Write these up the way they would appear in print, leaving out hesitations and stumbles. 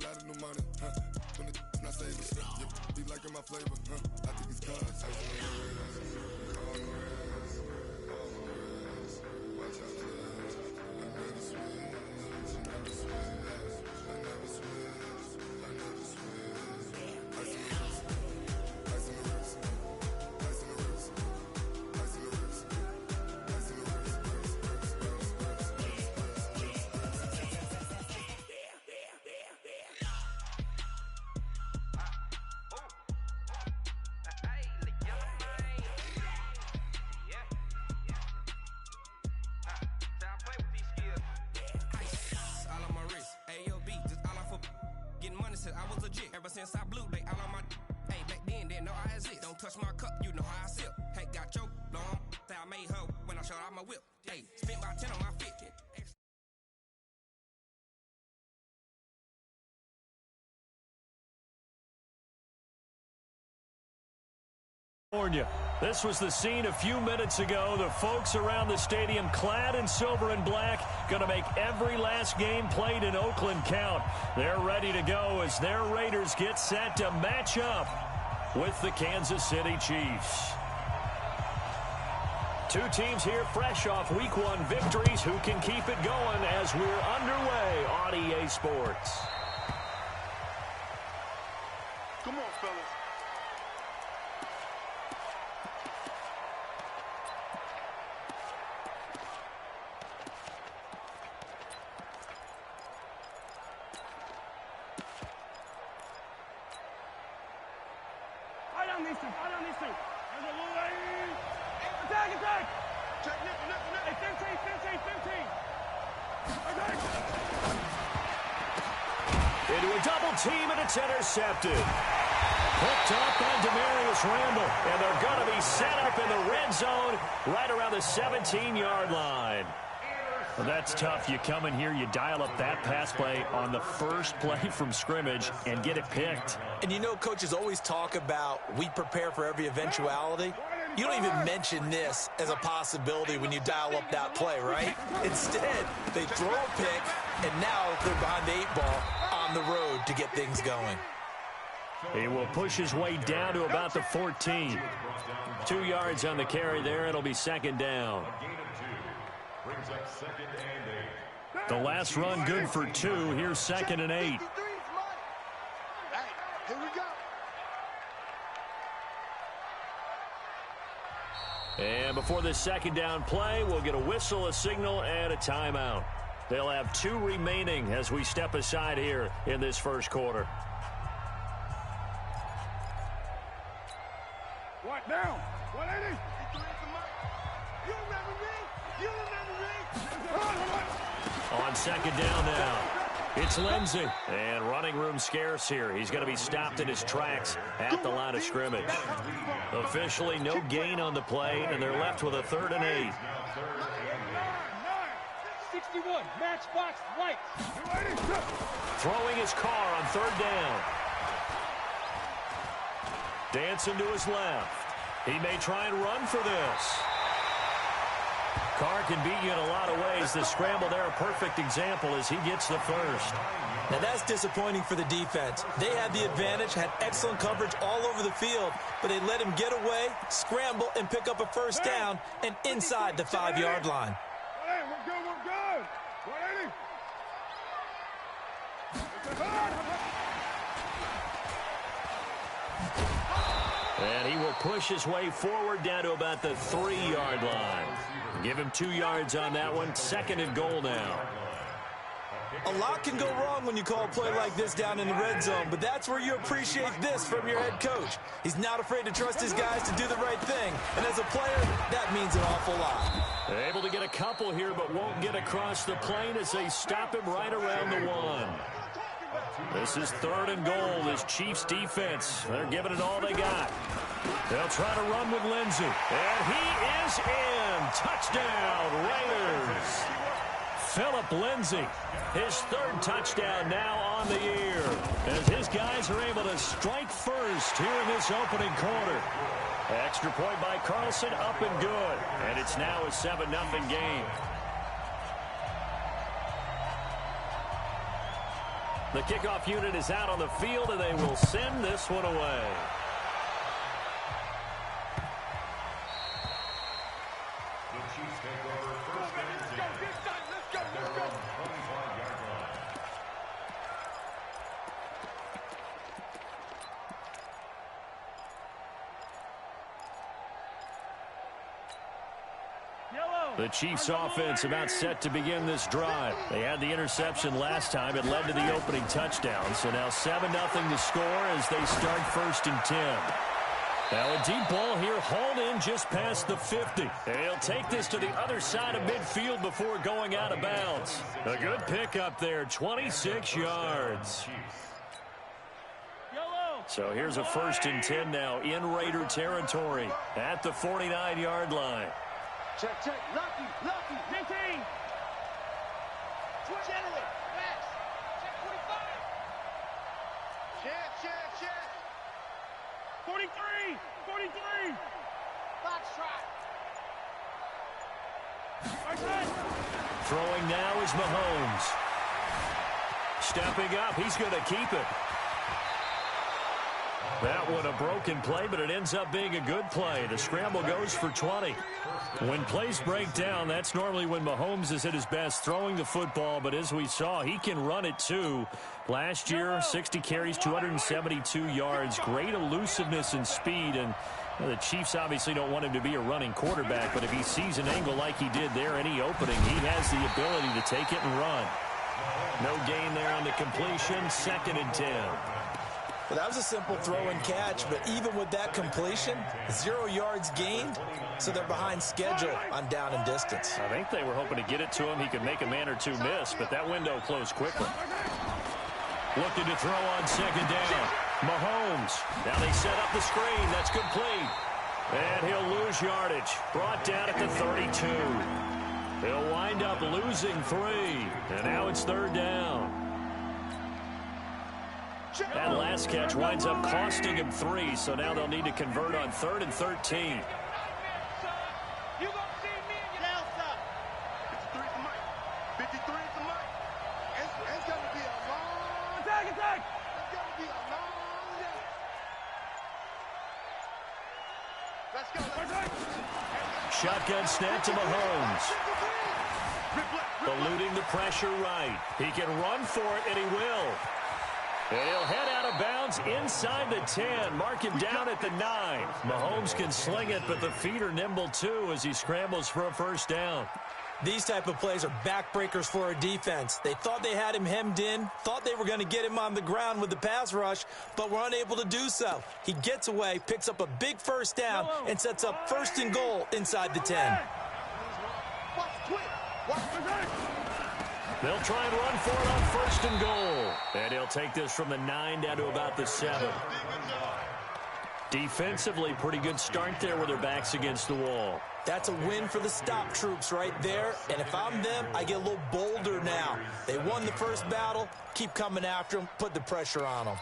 lot of new money, when I save it, be liking my flavor, I think it's cause watch out for I never switch, I never switch, I never switch, I never switch. Ice in the wrist, ice in the wrist, ice in the wrist, ice in the wrist, ice in the wrist. I was legit ever since I blew they all on my hey back then didn't know I exist. Don't touch my cup, you know how I sip. Hey, got your long I made her when I showed out my whip. Hey, spent about 10 on my 50. This was the scene a few minutes ago. The folks around the stadium clad in silver and black going to make every last game played in Oakland count. They're ready to go as their Raiders get set to match up with the Kansas City Chiefs. Two teams here fresh off Week 1 victories. Who can keep it going as we're underway on EA Sports? Come on, fellas. Into a double team, and it's intercepted. Picked up by Demarius Randall, and they're going to be set up in the red zone right around the 17-yard line. Well, that's tough. You come in here, you dial up that pass play on the first play from scrimmage and get it picked. And you know, coaches always talk about we prepare for every eventuality. You don't even mention this as a possibility when you dial up that play, right? Instead, they throw a pick, and now they're behind the 8-ball on the road to get things going. He will push his way down to about the 14. 2 yards on the carry there. It'll be second down. The last run good for 2. Here's second and 8. Here we go. And before this second down play, we'll get a whistle, a signal, and a timeout. They'll have 2 remaining as we step aside here in this first quarter. What down? 180. You remember me? You remember me? On second down now, it's Lindsey. And running room scarce here. He's going to be stopped in his tracks at the line of scrimmage. Officially no gain on the play, and they're left with a 3rd and 8. 61, matchbox lights. Throwing his car on 3rd down. Dancing to his left. He may try and run for this. Carr can beat you in a lot of ways. The scramble there, a perfect example as he gets the first. Now that's disappointing for the defense. They had the advantage, had excellent coverage all over the field, but they let him get away, scramble, and pick up a first down and inside the 5-yard line. Hey, we're good, we're good. 180. And he will push his way forward down to about the 3-yard line. Give him 2 yards on that one. 2nd and goal now. A lot can go wrong when you call a play like this down in the red zone, but that's where you appreciate this from your head coach. He's not afraid to trust his guys to do the right thing, and as a player, that means an awful lot. Able to get a couple here, but won't get across the plane as they stop him right around the 1. This is 3rd and goal. This Chiefs defense, they're giving it all they got. They'll try to run with Lindsey, and he is in. Touchdown, Raiders. Phillip Lindsay, his 3rd touchdown now on the year, as his guys are able to strike first here in this opening quarter. Extra point by Carlson, up and good, and it's now a 7-0 game. The kickoff unit is out on the field, and they will send this one away. The Chiefs take over first and 10. Let's go. 25-yard line. The Chiefs offense about set to begin this drive. They had the interception last time. It led to the opening touchdown. So now 7-0 to score as they start 1st and 10. Now a deep ball here hauled in just past the 50. They'll take this to the other side of midfield before going out of bounds. A good pickup there, 26 yards. So here's a 1st and 10 now in Raider territory at the 49-yard line. Check. Lucky. Maintain. General. Max. Check 45. Check. 43. Box trot. Throwing now is Mahomes. Stepping up. He's going to keep it. That one a broken play, but it ends up being a good play. The scramble goes for 20. When plays break down, that's normally when Mahomes is at his best throwing the football, but as we saw, he can run it too. Last year, 60 carries, 272 yards, great elusiveness and speed, and the Chiefs obviously don't want him to be a running quarterback, but if he sees an angle like he did there, any opening, he has the ability to take it and run. No gain there on the completion, 2nd and 10. Well, that was a simple throw and catch, but even with that completion, 0 yards gained, so they're behind schedule on down and distance. I think they were hoping to get it to him. He could make a man or two miss, but that window closed quickly. Looking to throw on 2nd down. Mahomes. Now they set up the screen. That's complete. And he'll lose yardage. Brought down at the 32. He'll wind up losing 3. And now it's 3rd down. That last catch winds up costing him 3, so now they'll need to convert on 3rd and 13. Shotgun snap to Mahomes. Eluding the pressure right. He can run for it, and he will. And he'll head out of bounds inside the 10. Mark him down at the 9. Mahomes can sling it, but the feet are nimble too as he scrambles for a 1st down. These type of plays are backbreakers for a defense. They thought they had him hemmed in, thought they were going to get him on the ground with the pass rush, but were unable to do so. He gets away, picks up a big 1st down, and sets up 1st and goal inside the 10. They'll try and run for it on 1st and goal. And he'll take this from the 9 down to about the 7. Defensively, pretty good start there with their backs against the wall. That's a win for the stop troops right there. And if I'm them, I get a little bolder now. They won the first battle. Keep coming after them. Put the pressure on them.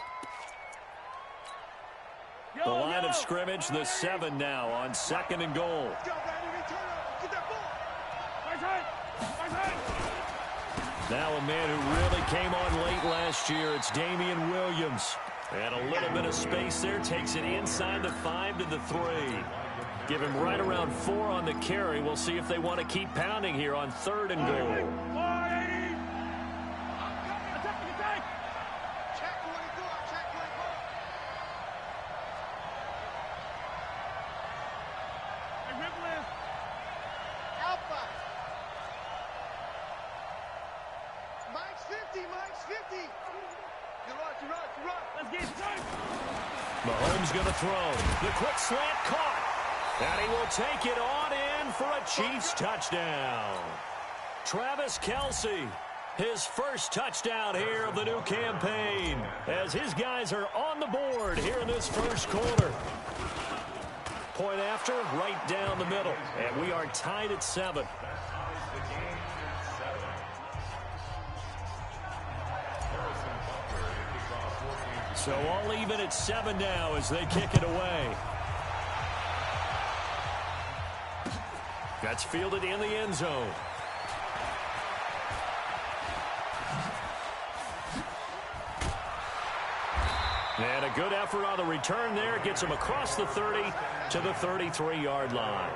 The line of scrimmage, the 7 now on 2nd and goal. Now a man who really came on late last year, it's Damian Williams. And a little bit of space there, takes it inside the 5 to the 3. Give him right around 4 on the carry. We'll see if they want to keep pounding here on 3rd and goal. Mahomes going to throw. The quick slant caught. And he will take it on in for a Chiefs touchdown. Travis Kelce, his first touchdown here of the new campaign, as his guys are on the board here in this 1st quarter. Point after, right down the middle. And we are tied at 7. So all even at 7 now as they kick it away. That's fielded in the end zone. And a good effort on the return there. Gets him across the 30 to the 33-yard line.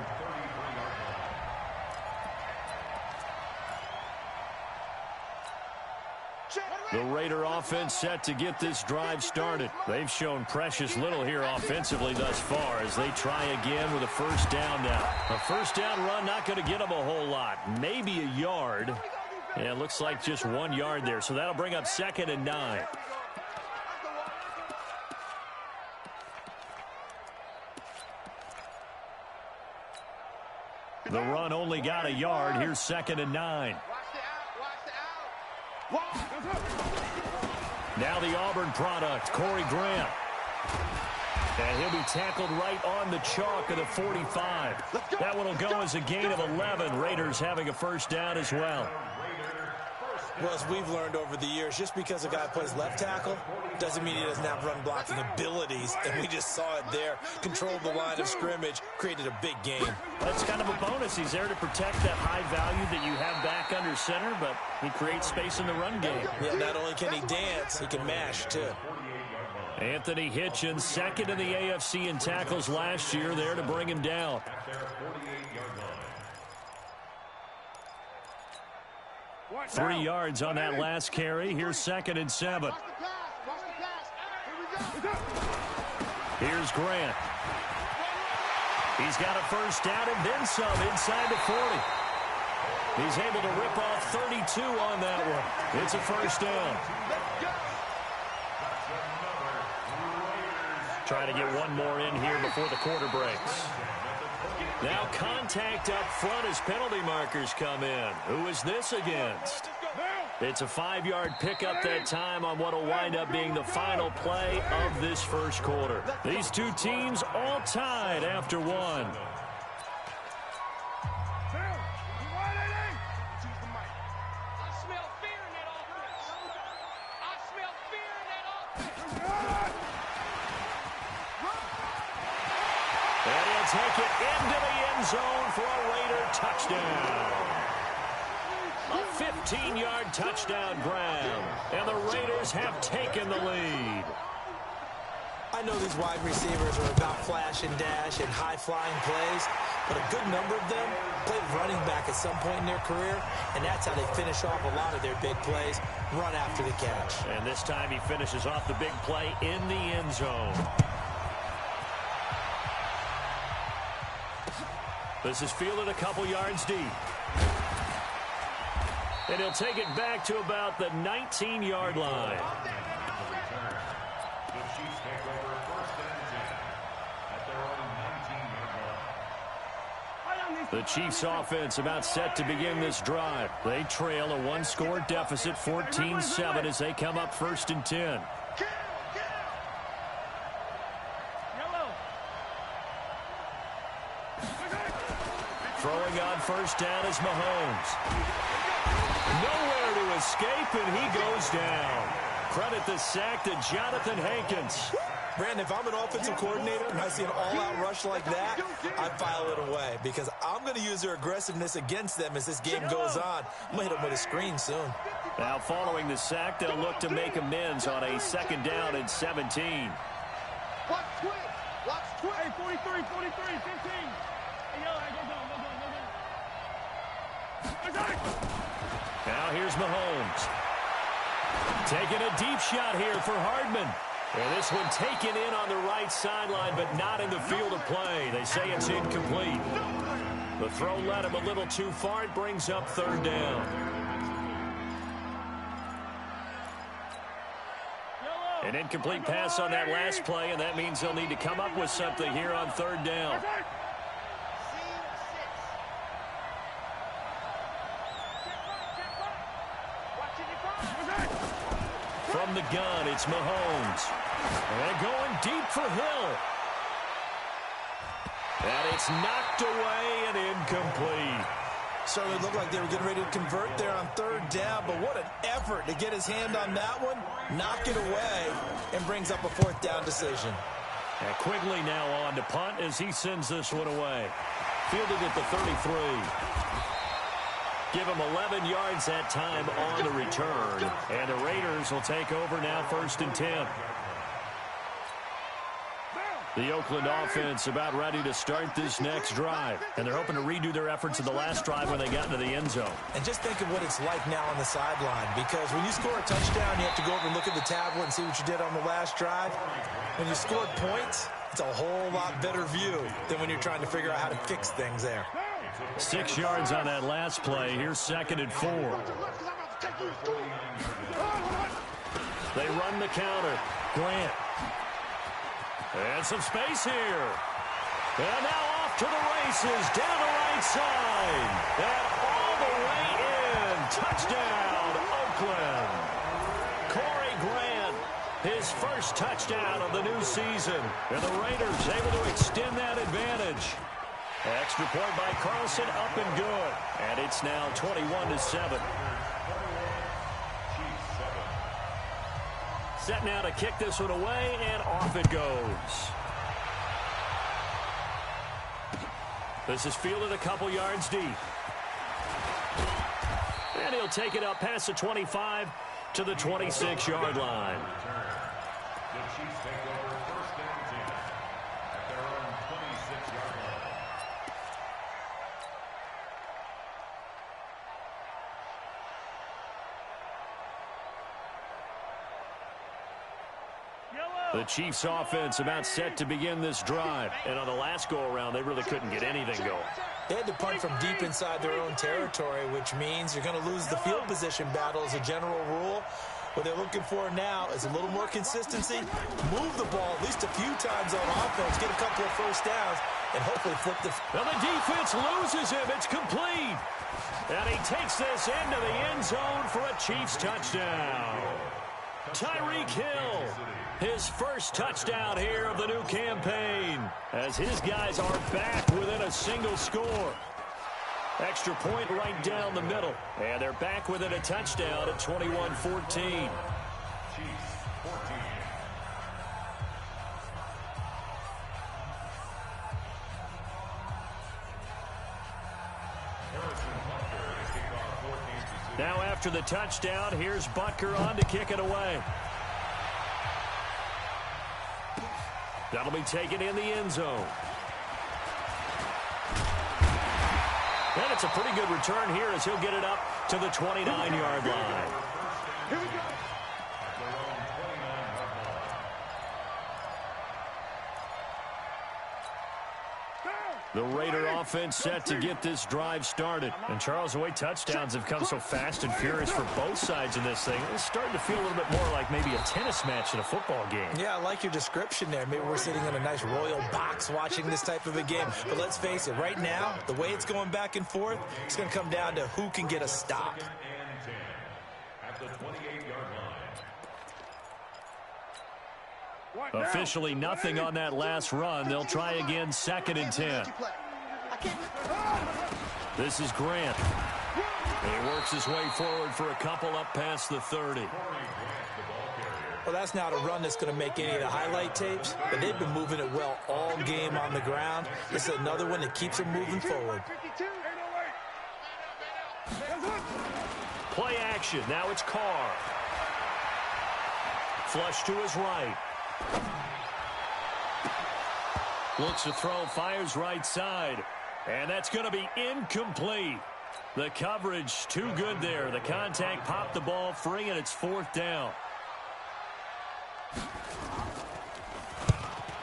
The Raider offense set to get this drive started. They've shown precious little here offensively thus far as they try again with a first down now. A first down run not going to get them a whole lot. Maybe a yard. Yeah, it looks like just 1 yard there. So that'll bring up 2nd and 9. The run only got a yard. Here's 2nd and 9. Now the Auburn product, Corey Grant. And he'll be tackled right on the chalk of the 45. That one will go as a gain of 11. Raiders having a first down as well. Well, as we've learned over the years, just because a guy plays left tackle doesn't mean he doesn't have run blocking abilities. And we just saw it there. Controlled the line of scrimmage, created a big gain. That's kind of a bonus. He's there to protect that high value that you have back under center, but he creates space in the run game. Yeah, not only can he dance, he can mash, too. Anthony Hitchens, 2nd in the AFC in tackles last year, there to bring him down. Three yards on that last carry. Here's 2nd and 7. Here's Grant. He's got a first down and then some inside the 40. He's able to rip off 32 on that one. It's a first down. Try to get one more in here before the quarter breaks. Now contact up front as penalty markers come in. Who is this against? It's a 5-yard pickup that time on what will wind up being the final play of this first quarter. These two teams all tied after one. And he'll take it into the end zone for a Raider touchdown. A 15-yard touchdown grab. And the Raiders have taken the lead. I know these wide receivers are about flash and dash and high-flying plays, but a good number of them played running back at some point in their career, and that's how they finish off a lot of their big plays, run after the catch. And this time he finishes off the big play in the end zone. This is fielded a couple yards deep. And he'll take it back to about the 19-yard line. The Chiefs offense about set to begin this drive. They trail a one-score deficit, 14-7, as they come up 1st and 10. Throwing on first down is Mahomes. Nowhere to escape, and he goes down. Credit the sack to Jonathan Hankins. Brandon, if I'm an offensive coordinator and I see an all-out rush like that, I file it away because I'm going to use their aggressiveness against them as this game goes on. I'm going to hit them with a screen soon. Now, following the sack, they'll look to make amends on a 2nd down and 17. Watch twitch. Watch twitch. Hey, 43, 15. Hey, yo, go. Now here's Mahomes. Taking a deep shot here for Hardman. And this one taken in on the right sideline, but not in the field of play. They say it's incomplete. The throw led him a little too far. It brings up 3rd down. An incomplete pass on that last play, and that means they'll need to come up with something here on 3rd down. From the gun, it's Mahomes. And going deep for Hill. And it's knocked away and incomplete. Certainly looked like they were getting ready to convert there on 3rd down, but what an effort to get his hand on that one, knock it away, and brings up a 4th down decision. And Quigley now on to punt as he sends this one away. Fielded at the 33. Give him 11 yards that time on the return. And the Raiders will take over now 1st and 10. The Oakland offense about ready to start this next drive. And they're hoping to redo their efforts in the last drive when they got into the end zone. And just think of what it's like now on the sideline, because when you score a touchdown, you have to go over and look at the tablet and see what you did on the last drive. When you scored points, it's a whole lot better view than when you're trying to figure out how to fix things there. 6 yards on that last play. Here's 2nd and 4. They run the counter. Grant. And some space here. And now off to the races, down the right side. And all the way in. Touchdown, Oakland. Corey Grant, his first touchdown of the new season. And the Raiders able to extend that advantage. Extra point by Carlson, up and good. And it's now 21-7. Set now to kick this one away, and off it goes. This is fielded a couple yards deep. And he'll take it up past the 25 to the 26-yard line. The Chiefs take over 1st and 10 at their own 26-yard line. The Chiefs offense about set to begin this drive. And on the last go-around, they really couldn't get anything going. They had to punt from deep inside their own territory, which means you're going to lose the field position battle as a general rule. What they're looking for now is a little more consistency, move the ball at least a few times on offense, get a couple of first downs, and hopefully flip the... Well, the defense loses him. It's complete. And he takes this into the end zone for a Chiefs touchdown. Tyreek Hill, his first touchdown here of the new campaign, as his guys are back within a single score. Extra point right down the middle, and they're back within a touchdown at 21-14. Chiefs 14. Now after the touchdown, here's Butker on to kick it away. That'll be taken in the end zone. And it's a pretty good return here as he'll get it up to the 29-yard line. Here we go. The Raider offense set to get this drive started. And Charles, the way touchdowns have come so fast and furious for both sides in this thing, it's starting to feel a little bit more like maybe a tennis match in a football game. Yeah, I like your description there. Maybe we're sitting in a nice royal box watching this type of a game. But let's face it, right now, the way it's going back and forth, it's going to come down to who can get a stop. 2nd and 10 at the 28-yard line. Officially nothing on that last run. They'll try again 2nd and 10. This is Grant. He works his way forward for a couple up past the 30. Well, that's not a run that's going to make any of the highlight tapes, but they've been moving it well all game on the ground. This is another one that keeps them moving forward. Play action. Now it's Carr. Flush to his right. Looks to throw, fires right side. And that's going to be incomplete. The coverage too good there. The contact popped the ball free, and it's 4th down.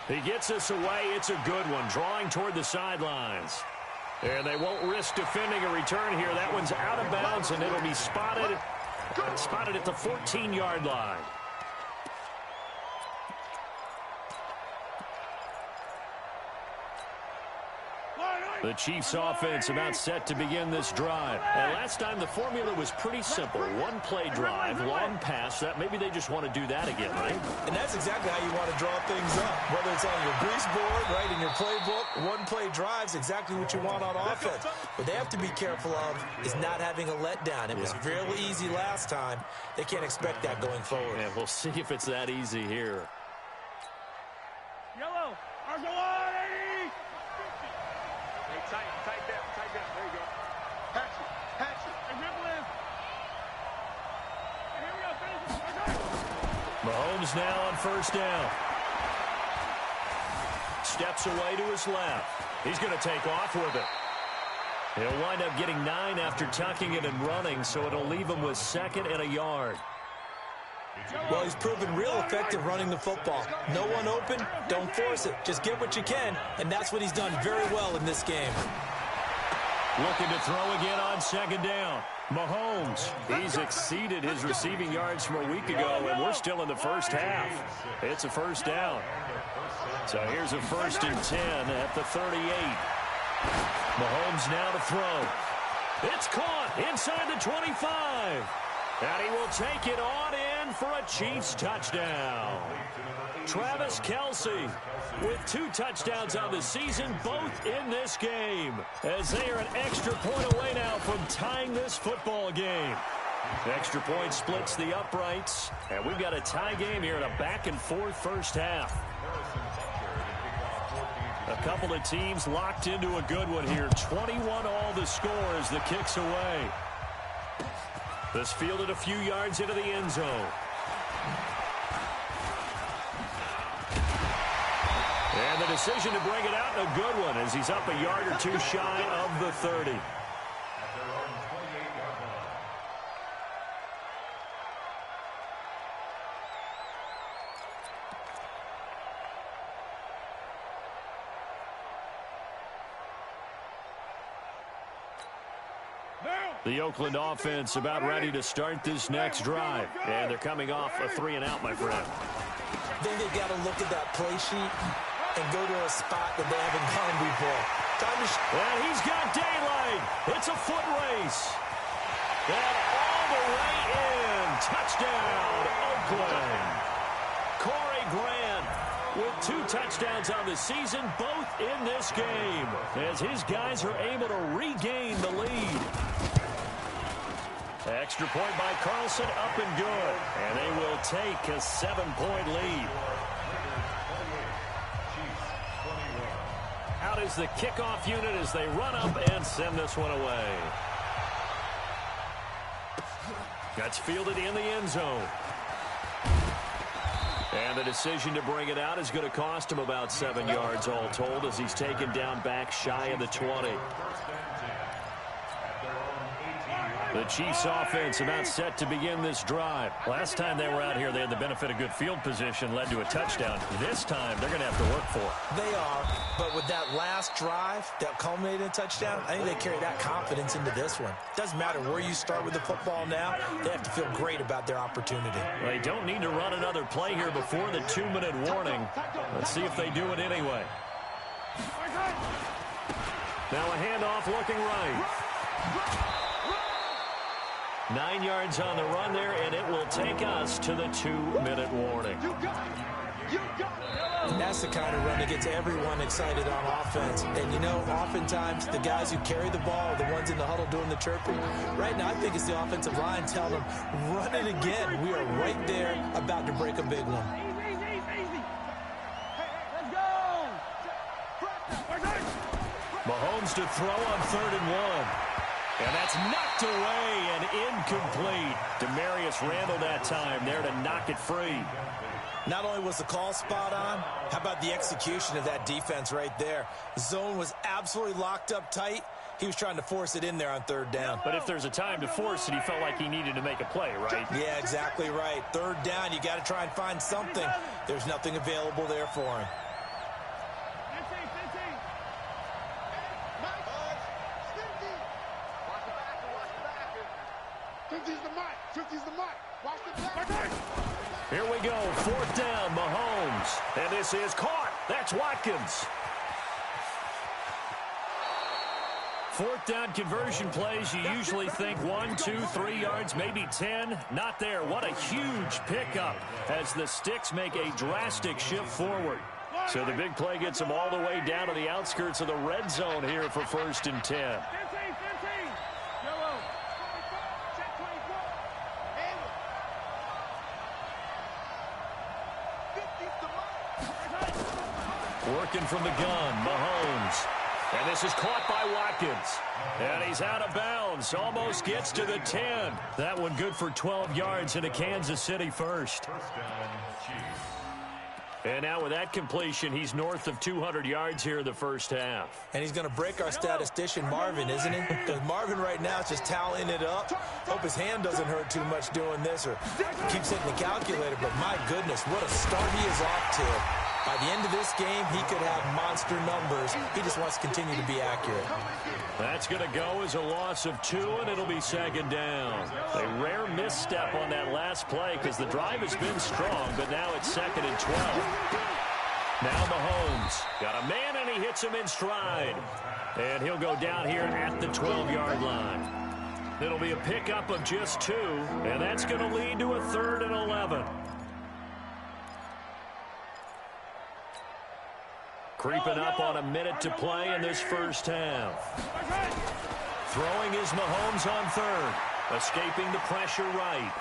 He gets us away. It's a good one. Drawing toward the sidelines. And they won't risk defending a return here. That one's out of bounds, and it'll be spotted at the 14-yard line. The Chiefs offense about set to begin this drive. And last time the formula was pretty simple. One play drive, long pass. That maybe they just want to do that again, right? And that's exactly how you want to draw things up. Whether it's on your grease board, right, in your playbook, one play drive's exactly what you want on offense. What they have to be careful of is not having a letdown. It was fairly easy last time. They can't expect that going forward. Yeah, we'll see if it's that easy here. Yellow. Arsenal 80. Tight that. There you go. Patch it. And dribble in. And here we go. Finish it. Mahomes now on 1st down. steps away to his left. He's going to take off with it. He'll wind up getting 9 after tucking it and running, so it'll leave him with 2nd and a yard. Well, he's proven real effective running the football. No one open, don't force it. Just get what you can, and that's what he's done very well in this game. Looking to throw again on 2nd down. Mahomes, he's exceeded his receiving yards from a week ago, and we're still in the first half. It's a 1st down. So here's a 1st and 10 at the 38. Mahomes now to throw. It's caught inside the 25. And he will take it on in for a Chiefs touchdown. Travis Kelce with 2 touchdowns on the season, both in this game, as they are an extra point away now from tying this football game. The extra point splits the uprights, and we've got a tie game here in a back-and-forth first half. A couple of teams locked into a good one here. 21 all the score as the kick's away. This fielded a few yards into the end zone. And the decision to bring it out, a good one, as he's up a yard or 2 shy of the 30. The Oakland offense about ready to start this next drive. And they're coming off a 3-and-out, my friend. I think they've got to look at that play sheet and go to a spot that they haven't gone before. And he's got daylight. It's a foot race. And all the way in. Touchdown, Oakland. Corey Grant with 2 touchdowns on the season, both in this game, as his guys are able to regain the lead. Extra point by Carlson, up and good. And they will take a 7-point lead. Out is the kickoff unit as they run up and send this one away. That's fielded in the end zone. And the decision to bring it out is going to cost him about 7 yards all told, as he's taken down back shy of the 20. The Chiefs offense about set to begin this drive. Last time they were out here, they had the benefit of good field position, led to a touchdown. This time, they're going to have to work for it. They are, but with that last drive that culminated in a touchdown, I think they carry that confidence into this one. Doesn't matter where you start with the football now, they have to feel great about their opportunity. They don't need to run another play here before the 2-minute warning. Let's see if they do it anyway. Now a handoff looking right. 9 yards on the run there, and it will take us to the 2-minute warning. That's the kind of run that gets everyone excited on offense. And, you know, oftentimes the guys who carry the ball are the ones in the huddle doing the chirping. Right now, I think it's the offensive line telling them, run it again. We are right there about to break a big one. Mahomes to throw on 3rd and 1. And that's knocked away and incomplete. Demarius Randall that time there to knock it free. Not only was the call spot on, how about the execution of that defense right there? The zone was absolutely locked up tight. He was trying to force it in there on 3rd down. But if there's a time to force it, he felt like he needed to make a play, right? Yeah, exactly right. 3rd down, you got to try and find something. There's nothing available there for him. Here we go, 4th down, Mahomes. And this is caught. That's Watkins. 4th down conversion plays, you usually think 1, 2, 3 yards, maybe 10. Not there. What a huge pickup as the sticks make a drastic shift forward. So the big play gets them all the way down to the outskirts of the red zone here for 1st and 10. Working from the gun, Mahomes. And this is caught by Watkins. And he's out of bounds. Almost gets to the 10. That one good for 12 yards into Kansas City first. And now with that completion, he's north of 200 yards here in the first half. And he's going to break our statistician Marvin, isn't he? Because Marvin right now is just tallying it up. Hope his hand doesn't hurt too much doing this or keeps hitting the calculator. But my goodness, what a start he is off to. By the end of this game, he could have monster numbers. He just wants to continue to be accurate. That's going to go as a loss of 2, and it'll be second down. A rare misstep on that last play because the drive has been strong, but now it's 2nd and 12. Now Mahomes got a man, and he hits him in stride. And he'll go down here at the 12-yard line. It'll be a pickup of just 2, and that's going to lead to a 3rd and 11. Creeping up on a minute to play in this first half. Throwing is Mahomes on 3rd. Escaping the pressure right.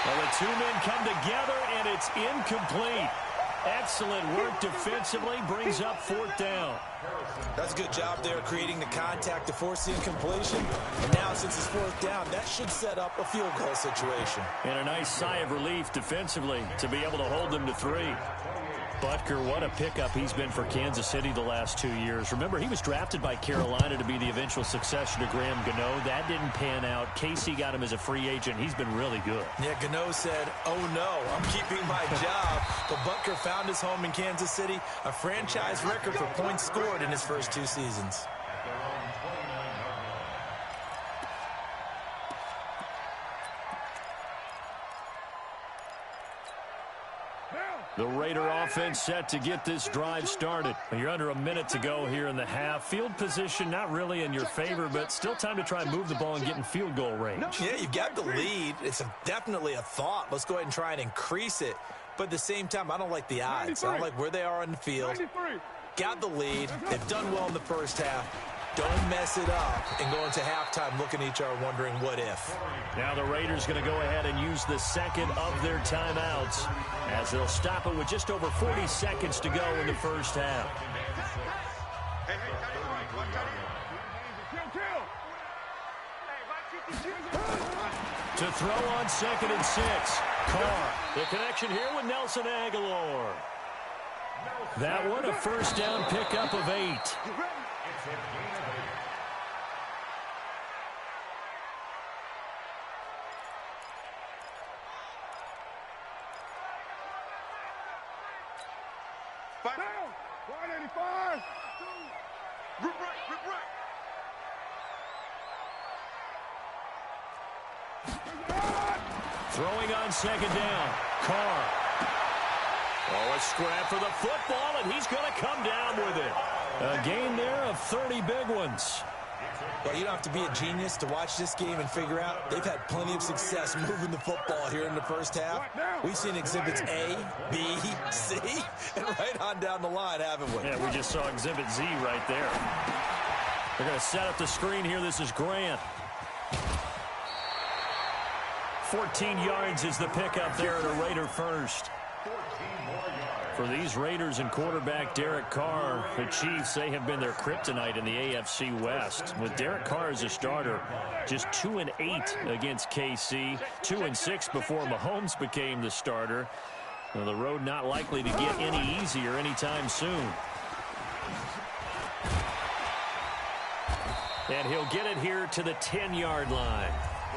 Well, the 2 men come together, and it's incomplete. Excellent work defensively. Brings up 4th down. That's a good job there creating the contact to force the incompletion. And now since it's 4th down, that should set up a field goal situation. And a nice sigh of relief defensively to be able to hold them to 3. Butker, what a pickup he's been for Kansas City the last 2 years. Remember, he was drafted by Carolina to be the eventual successor to Graham Gano. That didn't pan out. Casey got him as a free agent. He's been really good. Yeah, Gano said, oh no, I'm keeping my job. But Butker found his home in Kansas City, a franchise record for points scored in his first 2 seasons. The Raider offense set to get this drive started. You're under a minute to go here in the half. Field position not really in your favor, but still time to try and move the ball and get in field goal range. Yeah, you've got the lead. It's definitely a thought. Let's go ahead and try and increase it. But at the same time, I don't like the odds. I don't like where they are on the field. Got the lead. They've done well in the first half. Don't mess it up and go into halftime looking at each other wondering what if. Now the Raiders going to go ahead and use the second of their timeouts as they'll stop it with just over 40 seconds to go in the first half. To throw on 2nd and 6. Carr. The connection here with Nelson Aguilar. That one a first down pickup of 8. Down. 185. Rip right. Throwing on 2nd down. Carr. Oh, a scrap for the football, and he's going to come down with it. A gain there of 30 big ones. Well, you don't have to be a genius to watch this game and figure out they've had plenty of success moving the football here in the first half. We've seen exhibits A, B, C, and right on down the line, haven't we? Yeah, we just saw exhibit Z right there. They're going to set up the screen here. This is Grant. 14 yards is the pickup there at a Raider first. For these Raiders and quarterback Derek Carr, the Chiefs, they have been their kryptonite in the AFC West. With Derek Carr as a starter, just 2-8 against KC, 2-6 before Mahomes became the starter. Well, the road not likely to get any easier anytime soon. And he'll get it here to the 10-yard line.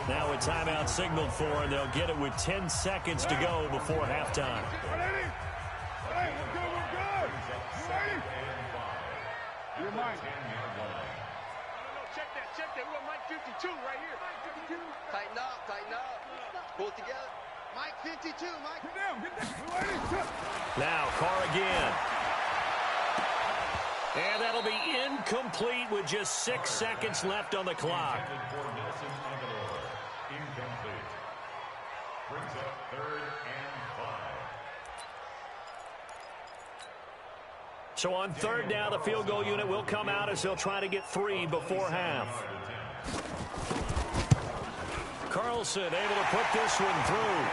Now a timeout signaled for, and they'll get it with 10 seconds to go before halftime. You're mine. Check that. We got Mike 52 right here. Mike 52. Tighten up. Pull it together. Mike 52, Mike. Get down. Now Carr again. And that'll be incomplete with just 6 seconds left on the clock. Incomplete. Brings up 3rd and 5. So on 3rd down, the field goal unit will come out as they'll try to get 3 before half. Carlson able to put this one through.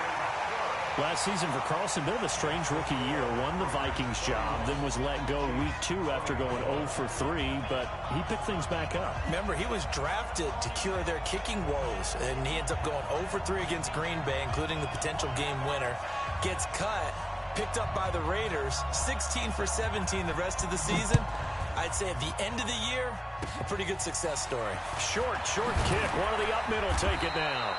Last season for Carlson, bit of a strange rookie year. Won the Vikings job, then was let go week 2 after going 0 for 3, but he picked things back up. Remember, he was drafted to cure their kicking woes, and he ends up going 0 for 3 against Green Bay, including the potential game winner. Gets cut, picked up by the Raiders, 16 for 17 the rest of the season. I'd say at the end of the year, a pretty good success story. Short kick. One of the up mid will take it now.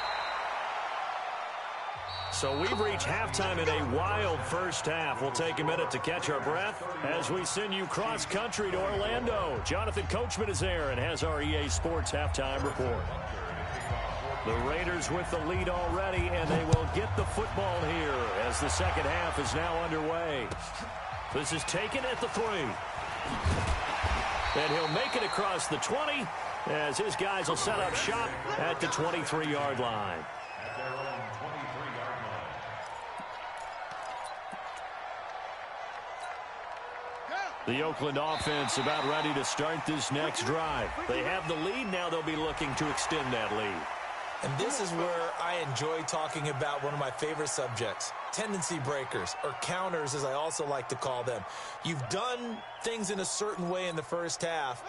So we've reached halftime in a wild first half. We'll take a minute to catch our breath as we send you cross-country to Orlando. Jonathan Coachman is there and has our EA Sports halftime report. The Raiders with the lead already, and they will get the football here as the second half is now underway. This is taken at the 3. And he'll make it across the 20 as his guys will set up shop at the 23-yard line. At their own 23-yard line. The Oakland offense about ready to start this next drive. They have the lead. Now they'll be looking to extend that lead. And this is where I enjoy talking about one of my favorite subjects, tendency breakers, or counters as I also like to call them. You've done things in a certain way in the first half,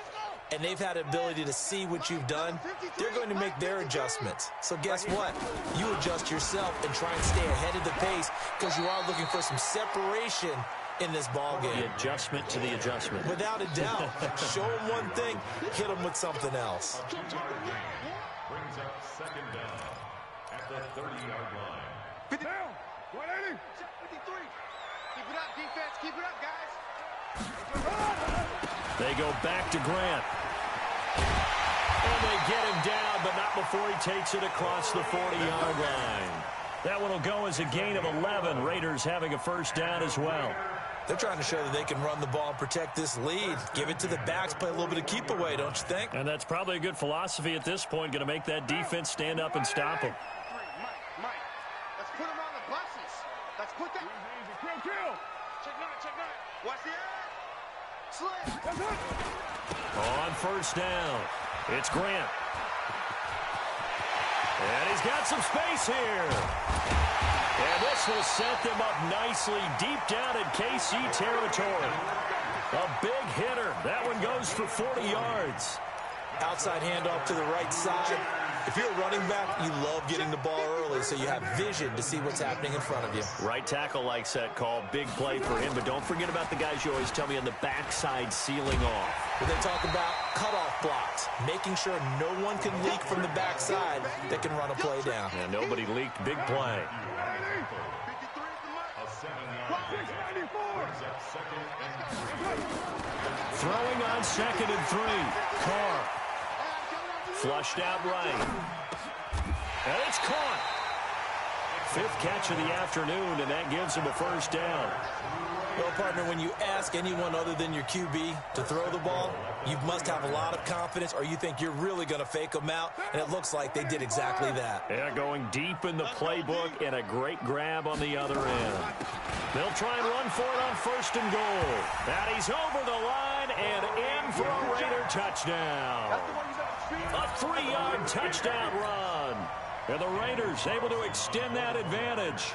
and they've had an ability to see what you've done. They're going to make their adjustments. So guess what? You adjust yourself and try and stay ahead of the pace because you are looking for some separation in this ball game. The adjustment to the adjustment. Without a doubt. Show them one thing, hit them with something else. A 2-yard gain brings up second down at the 30-yard line. Down. 180. 53. Keep it up, defense. Keep it up, guys. They go back to Grant. And they get him down, but not before he takes it across the 40-yard line. That one will go as a gain of 11. Raiders having a first down as well. They're trying to show that they can run the ball and protect this lead. Give it to the backs, play a little bit of keep away, don't you think? And that's probably a good philosophy at this point, going to make that defense stand up and stop them. Mike, let's put them on the buses. Let's put that. Kill. Check 9. Watch the edge. Slim. On first down, it's Grant. And he's got some space here. And this will set them up nicely deep down in KC territory. A big hitter. That one goes for 40 yards. Outside handoff to the right side. If you're a running back, you love getting the ball early so you have vision to see what's happening in front of you. Right tackle likes that call. Big play for him. But don't forget about the guys you always tell me on the backside sealing off. When they talk about cutoff blocks, making sure no one can leak from the backside that can run a play down. And nobody leaked. Big play. A 7-yard gain brings up second and 3. Throwing on second and 3. Carr. Flushed out right. And it's caught. 5th catch of the afternoon, and that gives him a first down. Well, partner, when you ask anyone other than your QB to throw the ball, you must have a lot of confidence or you think you're really going to fake them out, and it looks like they did exactly that. Yeah, going deep in the playbook and a great grab on the other end. They'll try and run for it on first and goal. And he's over the line and in for a Raider touchdown. A 3-yard touchdown run. And the Raiders able to extend that advantage.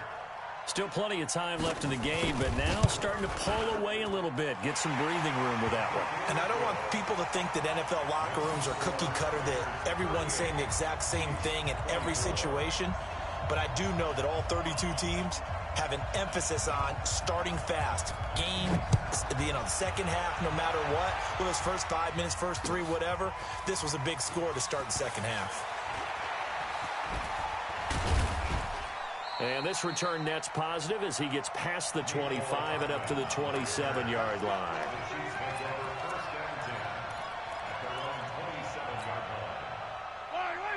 Still plenty of time left in the game, but now starting to pull away a little bit. Get some breathing room with that one. And I don't want people to think that NFL locker rooms are cookie cutter, that everyone's saying the exact same thing in every situation. But I do know that all 32 teams have an emphasis on starting fast. Game, the second half, no matter what. Whether it's first 5 minutes, first 3, whatever. This was a big score to start the second half. And this return net's positive as he gets past the 25 and up to the 27-yard line.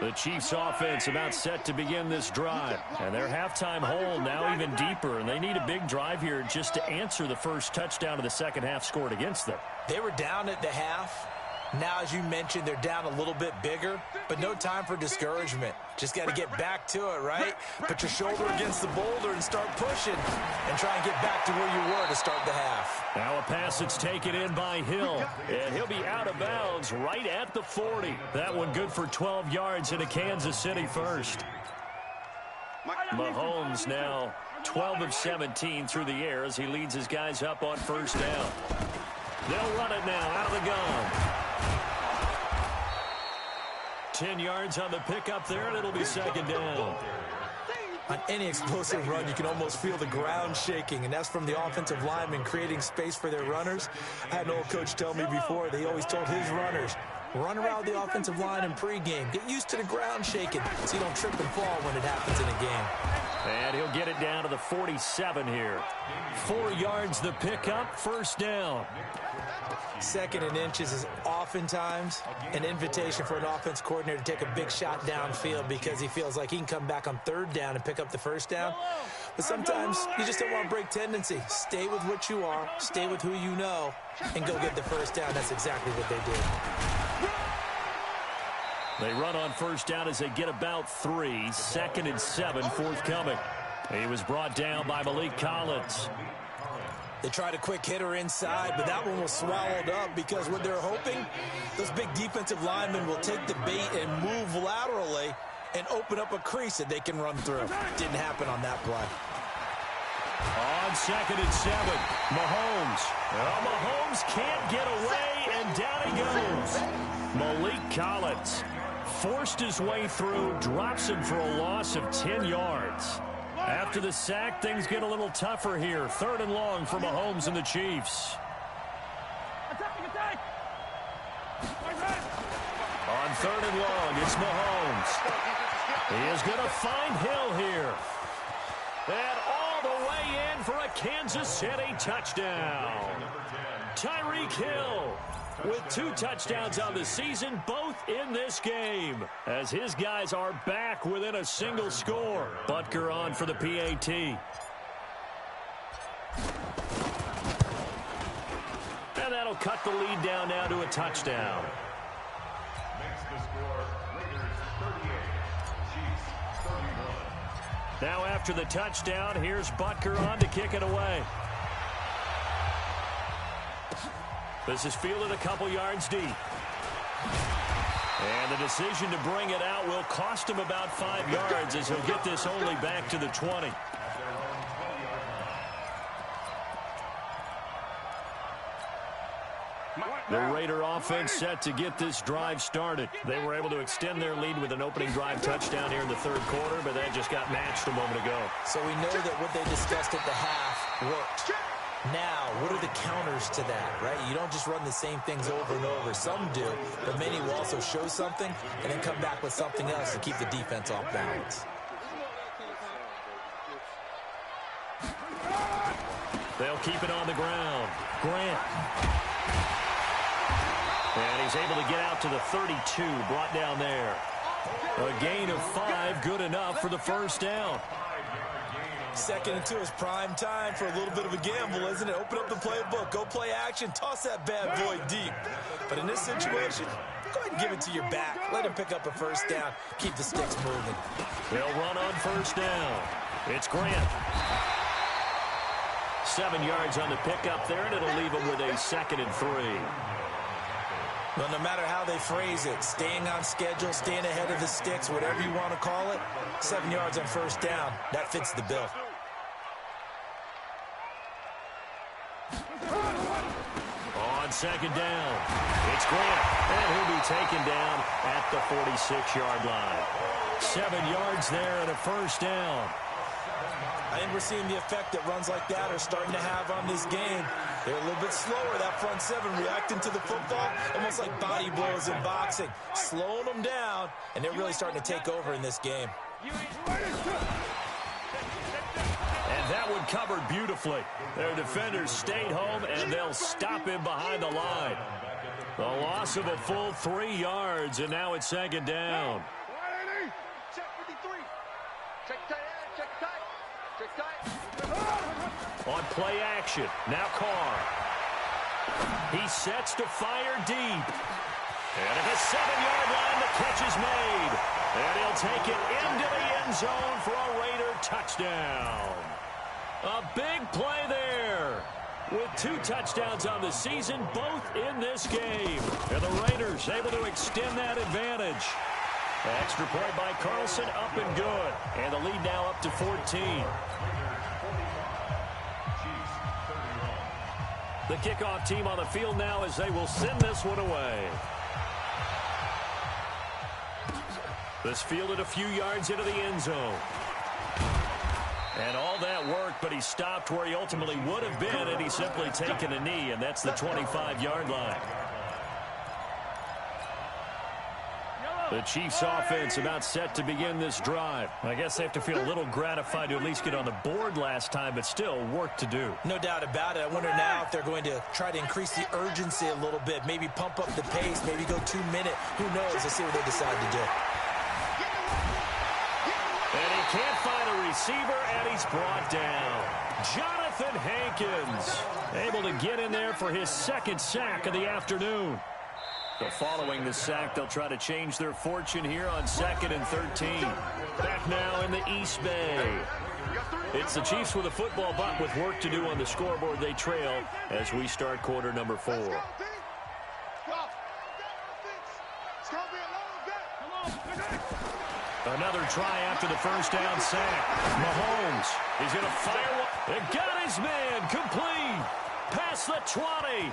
The Chiefs offense about set to begin this drive. And their halftime hole now even deeper. And they need a big drive here just to answer the first touchdown of the second half scored against them. They were down at the half. Now, as you mentioned, they're down a little bit bigger, but no time for discouragement. Just got to get back to it, right? Put your shoulder against the boulder and start pushing and try and get back to where you were to start the half. Now a pass that's taken in by Hill, and he'll be out of bounds right at the 40. That one good for 12 yards into Kansas City first. Mahomes now 12 of 17 through the air as he leads his guys up on first down. They'll run it now out of the gun. 10 yards on the pickup there, and it'll be second down. On any explosive run, you can almost feel the ground shaking, and that's from the offensive linemen creating space for their runners. I had an old coach tell me before, they always told his runners, run around the offensive line in pregame. Get used to the ground shaking so you don't trip and fall when it happens in a game. And he'll get it down to the 47 here. 4 yards the pickup, first down. 2nd and inches is oftentimes an invitation for an offense coordinator to take a big shot downfield because he feels like he can come back on 3rd down and pick up the first down. But sometimes you just don't want to break tendency. Stay with what you are, stay with who you know, and go get the first down. That's exactly what they did. They run on first down as they get about 3. 2nd and 7 forthcoming. He was brought down by Malik Collins. They tried a quick hitter inside, but that one was swallowed up because what they're hoping, those big defensive linemen will take the bait and move laterally and open up a crease that they can run through. Didn't happen on that play. On 2nd and 7, Mahomes. Well, Mahomes can't get away, and down he goes. Malik Collins forced his way through, drops him for a loss of 10 yards. After the sack, things get a little tougher here. 3rd and long for Mahomes and the Chiefs. On 3rd and long, it's Mahomes. He is going to find Hill here. And all the way in for a Kansas City touchdown. Tyreek Hill with 2 touchdowns on the season, both in this game, as his guys are back within a single score. Butker on for the PAT. And that'll cut the lead down now to a touchdown. Makes the score Raiders 38, Chiefs 31. Now after the touchdown, here's Butker on to kick it away. This is fielded a couple yards deep. And the decision to bring it out will cost him about 5 yards as he'll get this only back to the 20. The Raider offense set to get this drive started. They were able to extend their lead with an opening drive touchdown here in the 3rd quarter, but that just got matched a moment ago. So we know that what they discussed at the half worked. Now, what are the counters to that, right? You don't just run the same things over and over. Some do, but many will also show something and then come back with something else to keep the defense off balance. They'll keep it on the ground. Grant. And he's able to get out to the 32, brought down there. A gain of 5, good enough for the first down. 2nd and 2 is prime time for a little bit of a gamble, isn't it? Open up the playbook, go play action, toss that bad boy deep. But in this situation, go ahead and give it to your back. Let him pick up a first down. Keep the sticks moving. They'll run on first down. It's Grant. 7 yards on the pickup there, and it'll leave him with a 2nd and 3. Well, no matter how they phrase it, staying on schedule, staying ahead of the sticks, whatever you want to call it, 7 yards on first down, that fits the bill. On 2nd down, it's Grant, and he'll be taken down at the 46-yard line. 7 yards there and a first down. I think we're seeing the effect that runs like that are starting to have on this game. They're a little bit slower, that front 7, reacting to the football, almost like body blows in boxing, slowing them down, and they're really starting to take over in this game. And that one covered beautifully. Their defenders stayed home, and they'll stop him behind the line. The loss of a full 3 yards, and now it's 2nd down. Check 53. Check tight end. Check tight. Check tight. On play action, now Carr. He sets to fire deep. And at the 7-yard line, the catch is made. And he'll take it into the end zone for a Raider touchdown. A big play there. With 2 touchdowns on the season, both in this game. And the Raiders able to extend that advantage. Extra point by Carlson, up and good. And the lead now up to 14. The kickoff team on the field now as they will send this one away. This fielded a few yards into the end zone. And all that work, but he stopped where he ultimately would have been, and he's simply taken a knee, and that's the 25-yard line. The Chiefs offense about set to begin this drive. I guess they have to feel a little gratified to at least get on the board last time, but still work to do. No doubt about it. I wonder now if they're going to try to increase the urgency a little bit, maybe pump up the pace, maybe go 2-minute. Who knows? Let's see what they decide to do. And he can't find a receiver, and he's brought down. Jonathan Hankins able to get in there for his second sack of the afternoon. So following the sack, they'll try to change their fortune here on 2nd and 13. Back now in the East Bay. It's the Chiefs with a football, but with work to do on the scoreboard, they trail as we start quarter number 4. Another try after the first down sack. Mahomes, he's going to fire one. And got his man complete. Past the 20.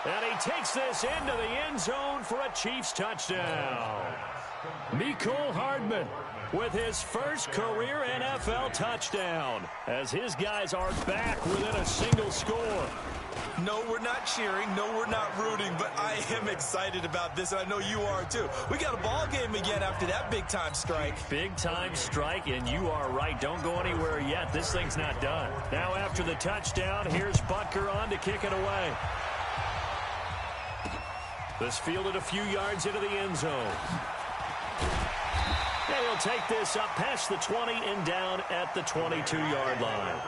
And he takes this into the end zone for a Chiefs touchdown. Mecole Hardman with his first career NFL touchdown as his guys are back within a single score. No, we're not cheering. No, we're not rooting, but I am excited about this, and I know you are too. We got a ball game again after that big-time strike. Big-time strike, and you are right. Don't go anywhere yet. This thing's not done. Now after the touchdown, here's Butker on to kick it away. This fielded a few yards into the end zone. And he'll take this up past the 20 and down at the 22-yard line.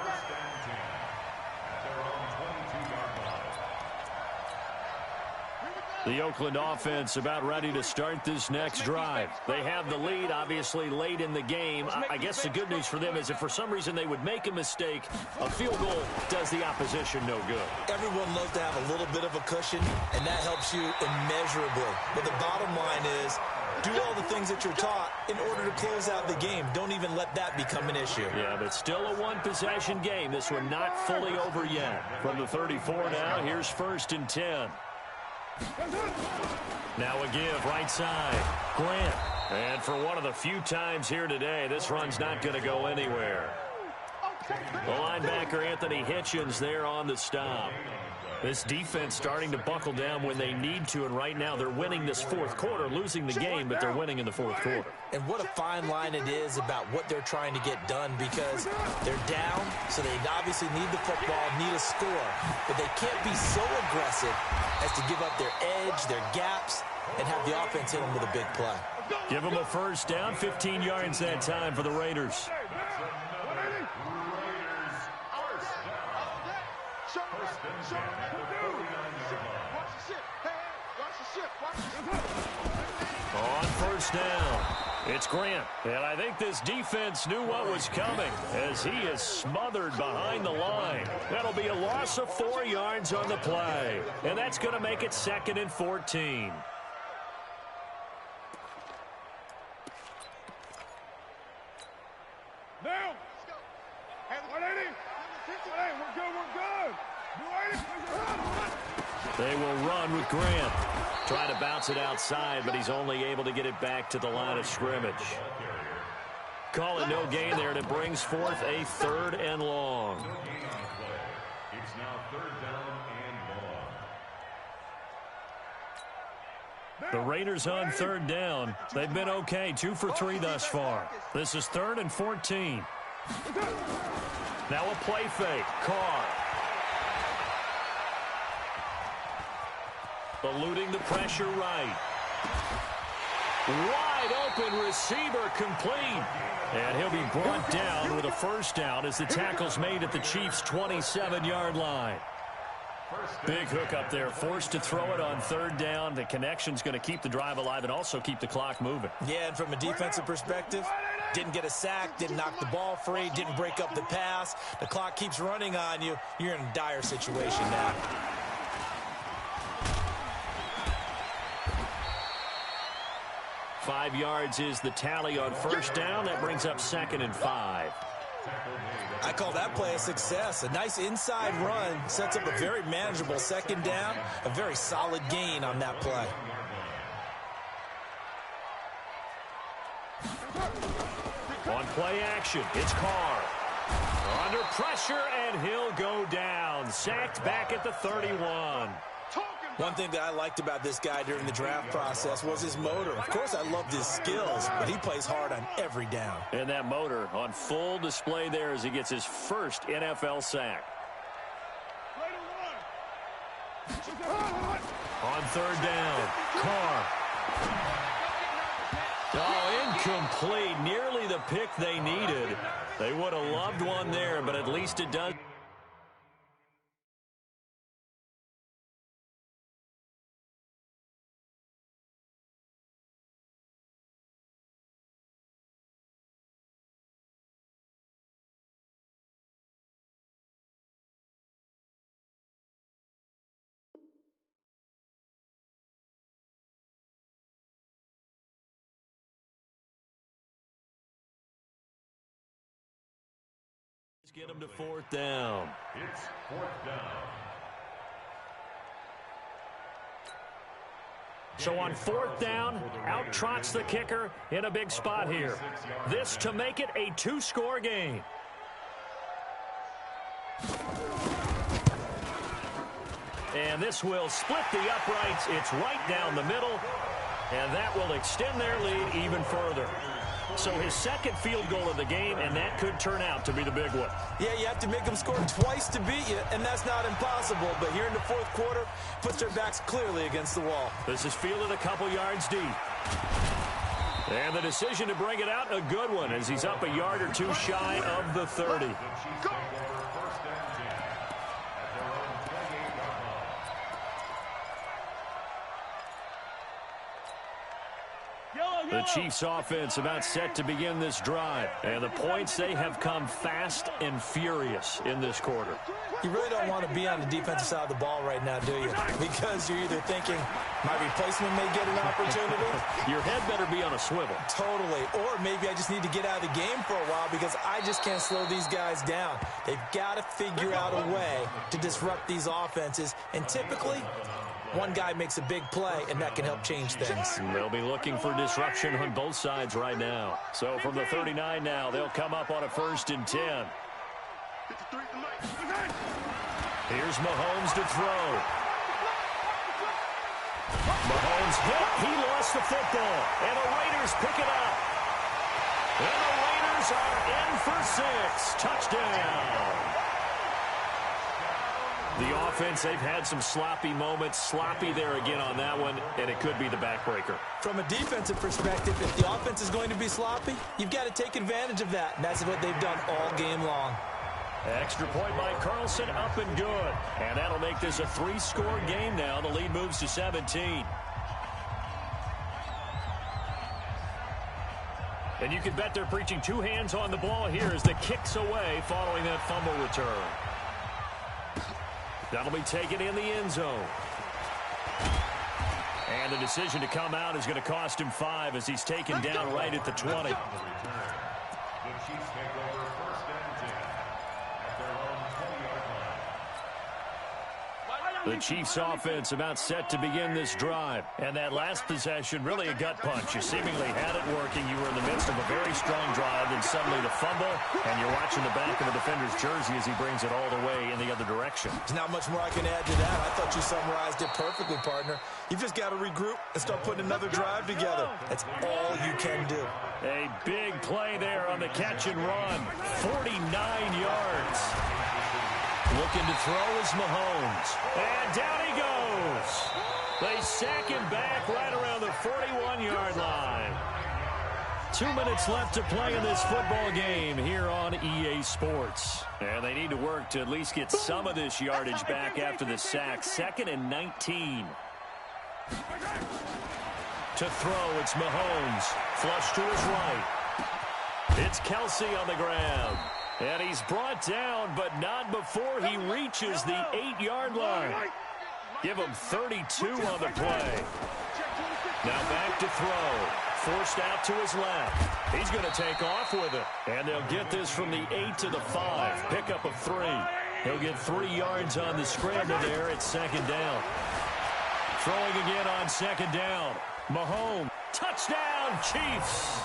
The Oakland offense about ready to start this next drive. They have the lead, obviously, late in the game. I guess the good news for them is if for some reason they would make a mistake, a field goal does the opposition no good. Everyone loves to have a little bit of a cushion, and that helps you immeasurably. But the bottom line is, do all the things that you're taught in order to close out the game. Don't even let that become an issue. Yeah, but still a one-possession game. This one not fully over yet. From the 34 now, here's 1st and 10. Now a give, right side. Grant. And for one of the few times here today, this run's not going to go anywhere. The linebacker, Anthony Hitchens, there on the stop. This defense starting to buckle down when they need to, and right now they're winning this fourth quarter, losing the game, but they're winning in the fourth quarter. And what a fine line it is about what they're trying to get done, because they're down, so they obviously need the football, need a score, but they can't be so aggressive as to give up their edge, their gaps, and have the offense hit them with a big play. Give them a first down, 15 yards that time for the Raiders. On first down, it's Grant. And I think this defense knew what was coming as he is smothered behind the line. That'll be a loss of 4 yards on the play. And that's going to make it 2nd and 14. Now, they will run with Grant. Trying to bounce it outside, but he's only able to get it back to the line of scrimmage. Call it no gain there, and it brings forth a 3rd and long. It's now 3rd down and long. The Raiders on 3rd down. They've been okay, 2 for 3 thus far. This is 3rd and 14. Now a play fake. Carr. Eluding the pressure right. Wide open receiver complete. And he'll be brought down with a first down as the tackle's made at the Chiefs' 27-yard line. Big hook up there, forced to throw it on 3rd down. The connection's going to keep the drive alive and also keep the clock moving. Yeah, and from a defensive perspective, didn't get a sack, didn't knock the ball free, didn't break up the pass. The clock keeps running on you. You're in a dire situation now. Five yards is the tally on first down. That brings up 2nd and 5. I call that play a success. A nice inside run sets up a very manageable 2nd down. A very solid gain on that play. On play action, it's Carr. Under pressure, and he'll go down. Sacked back at the 31. One thing that I liked about this guy during the draft process was his motor. Of course, I loved his skills, but he plays hard on every down. And that motor on full display there as he gets his first NFL sack. On third down, Carr. Oh, incomplete. Nearly the pick they needed. They would have loved one there, but at least it does. Get him to fourth down. It's fourth down. So on fourth down, out trots the kicker in a big spot here. This to make it a two-score game. And this will split the uprights. It's right down the middle, and that will extend their lead even further. So his second field goal of the game, and that could turn out to be the big one. Yeah, you have to make them score twice to beat you, and that's not impossible. But here in the fourth quarter, puts their backs clearly against the wall. This is fielded a couple yards deep. And the decision to bring it out, a good one, as he's up a yard or two shy of the 30. The Chiefs offense about set to begin this drive. And the points, they have come fast and furious in this quarter. You really don't want to be on the defensive side of the ball right now, do you? Because you're either thinking, my replacement may get an opportunity. Your head better be on a swivel. Totally. Or maybe I just need to get out of the game for a while because I just can't slow these guys down. They've got to figure out a way to disrupt these offenses. And typically, one guy makes a big play, and that can help change things. They'll be looking for disruption on both sides right now. So from the 39 now, they'll come up on a 1st and 10. Here's Mahomes to throw. Mahomes hit. He lost the football. And the Raiders pick it up. And the Raiders are in for 6. Touchdown. The offense, they've had some sloppy moments. Sloppy there again on that one, and it could be the backbreaker. From a defensive perspective, if the offense is going to be sloppy, you've got to take advantage of that, and that's what they've done all game long. Extra point by Carlson, up and good. And that'll make this a 3-score game now. The lead moves to 17. And you can bet they're preaching 2 hands on the ball here as the kick's away following that fumble return. That'll be taken in the end zone. And the decision to come out is going to cost him 5 as he's taken down right at the 20. The Chiefs take over 1st and 10 at their own 20-yard line. The Chiefs offense about set to begin this drive. And that last possession, really a gut punch. You seemingly had it working. You were in the midst of a very strong drive, then suddenly the fumble, and you're watching the back of the defender's jersey as he brings it all the way in the other direction. There's not much more I can add to that. I thought you summarized it perfectly, partner. You've just got to regroup and start putting another drive together. That's all you can do. A big play there on the catch and run. 49 yards. Looking to throw is Mahomes. And down he goes. They sack him back right around the 41-yard line. 2 minutes left to play in this football game here on EA Sports. And they need to work to at least get some of this yardage back after the sack. 2nd and 19. To throw, it's Mahomes. Flush to his right. It's Kelsey on the ground. And he's brought down, but not before he reaches the 8-yard line. Give him 32 on the play. Now back to throw. Forced out to his left. He's going to take off with it. And they'll get this from the 8 to the 5. Pickup of 3. He'll get 3 yards on the scramble there at 2nd down. Throwing again on 2nd down. Mahomes. Touchdown, Chiefs.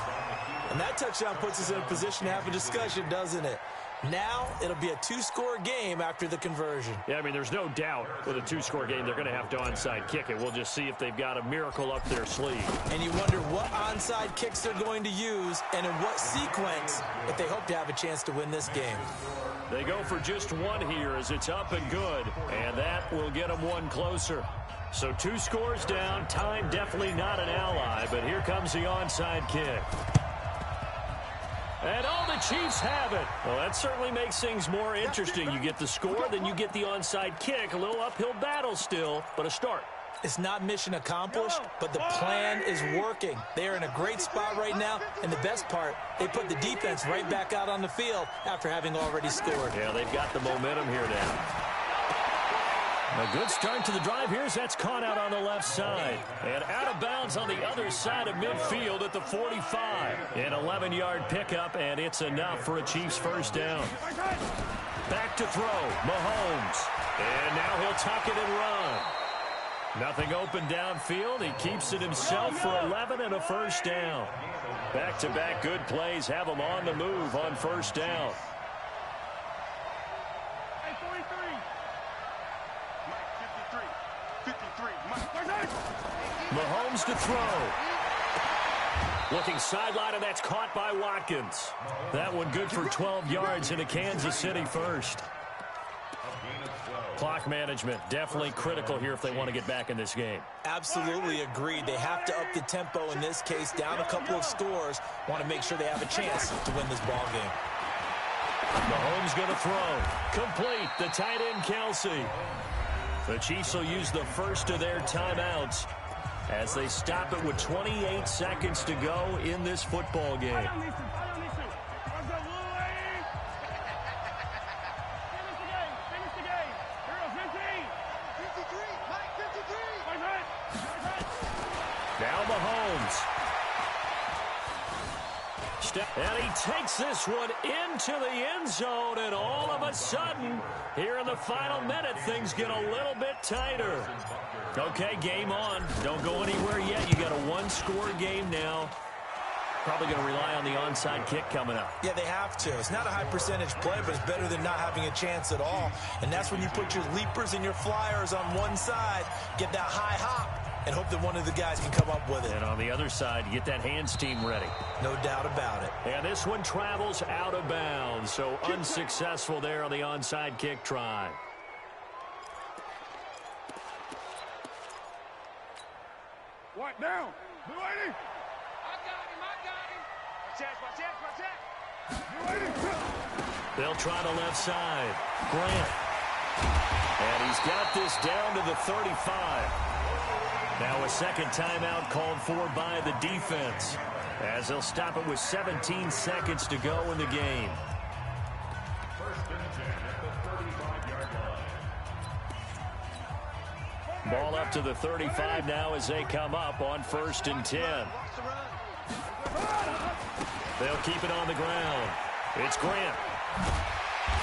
And that touchdown puts us in a position to have a discussion, doesn't it? Now it'll be a two-score game after the conversion. Yeah, I mean, there's no doubt with a two-score game they're going to have to onside kick it. We'll just see if they've got a miracle up their sleeve. And you wonder what onside kicks they're going to use and in what sequence if they hope to have a chance to win this game. They go for just one here as it's up and good, and that will get them one closer. So 2 scores down, time definitely not an ally, but here comes the onside kick. And the Chiefs have it. Well, that certainly makes things more interesting. You get the score, then you get the onside kick. A little uphill battle still, but a start. It's not mission accomplished, but the plan is working. They are in a great spot right now, and the best part, they put the defense right back out on the field after having already scored. Yeah, they've got the momentum here now. A good start to the drive here as that's caught out on the left side. And out of bounds on the other side of midfield at the 45. An 11-yard pickup, and it's enough for a Chiefs first down. Back to throw, Mahomes. And now he'll tuck it and run. Nothing open downfield. He keeps it himself for 11 and a first down. Back-to-back good plays have him on the move on first down. Mahomes to throw. Looking sideline, and that's caught by Watkins. That one good for 12 yards in a Kansas City first. Clock management definitely critical here if they want to get back in this game. Absolutely agreed. They have to up the tempo in this case, down a couple of scores. Want to make sure they have a chance to win this ball game. Mahomes going to throw. Complete. The tight end, Kelsey. The Chiefs will use the first of their timeouts as they stop it with 28 seconds to go in this football game. Now Mahomes. And he takes this one into the end zone, and all of a sudden, here in the final minute, things get a little bit tighter. Okay, game on. Don't go anywhere yet. You got a one-score game now. Probably going to rely on the onside kick coming up. Yeah, they have to. It's not a high percentage play, but it's better than not having a chance at all. And that's when you put your leapers and your flyers on one side, get that high hop, and hope that one of the guys can come up with it. And on the other side, you get that hands team ready. No doubt about it. And this one travels out of bounds, so unsuccessful there on the onside kick try. What down? Blue 80. I got him. Blue 80. They'll try the left side. Grant. And he's got this down to the 35. Now a second timeout called for by the defense, as they'll stop it with 17 seconds to go in the game. First and 10 at the 35-yard line. Ball up to the 35 now as they come up on first and 10. They'll keep it on the ground. It's Grant.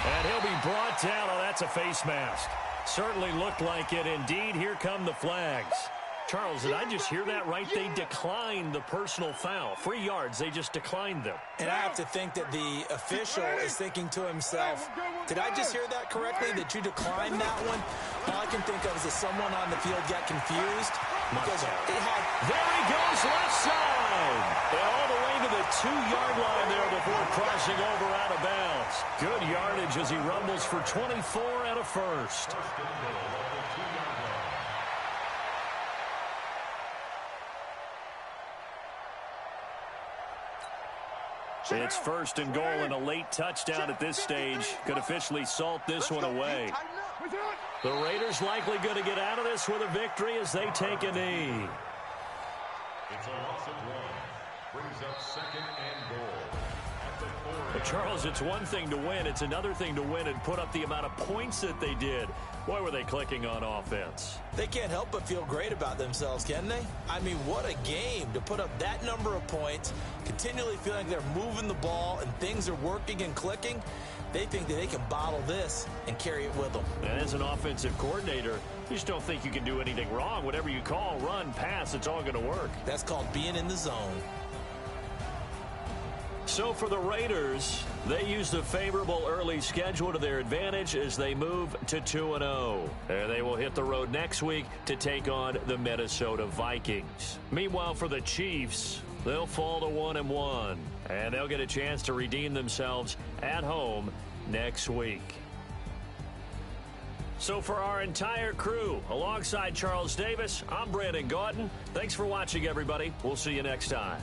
And he'll be brought down. Oh, that's a face mask. Certainly looked like it. Indeed, here come the flags. Charles, did I just hear that right? They declined the personal foul. 3 yards, they just declined them. And I have to think that the official is thinking to himself, did I just hear that correctly, that you declined that one? All I can think of is that someone on the field got confused. Because it had... There he goes, left side. And all the way to the 2-yard line there before crossing over out of bounds. Good yardage as he rumbles for 24 and a first. It's first and goal, and a late touchdown at this stage could officially salt this one away. The Raiders likely going to get out of this with a victory as they take a knee. It's a loss of 1. Brings up second and goal. At the 4. But Charles, it's one thing to win. It's another thing to win and put up the amount of points that they did. Boy, were they clicking on offense. They can't help but feel great about themselves, can they? I mean, what a game to put up that number of points, continually feeling they're moving the ball and things are working and clicking. They think that they can bottle this and carry it with them. And as an offensive coordinator, you just don't think you can do anything wrong. Whatever you call, run, pass, it's all going to work. That's called being in the zone. So for the Raiders, they use the favorable early schedule to their advantage as they move to 2-0. And they will hit the road next week to take on the Minnesota Vikings. Meanwhile, for the Chiefs, they'll fall to 1-1. And they'll get a chance to redeem themselves at home next week. So for our entire crew, alongside Charles Davis, I'm Brandon Gaudin. Thanks for watching, everybody. We'll see you next time.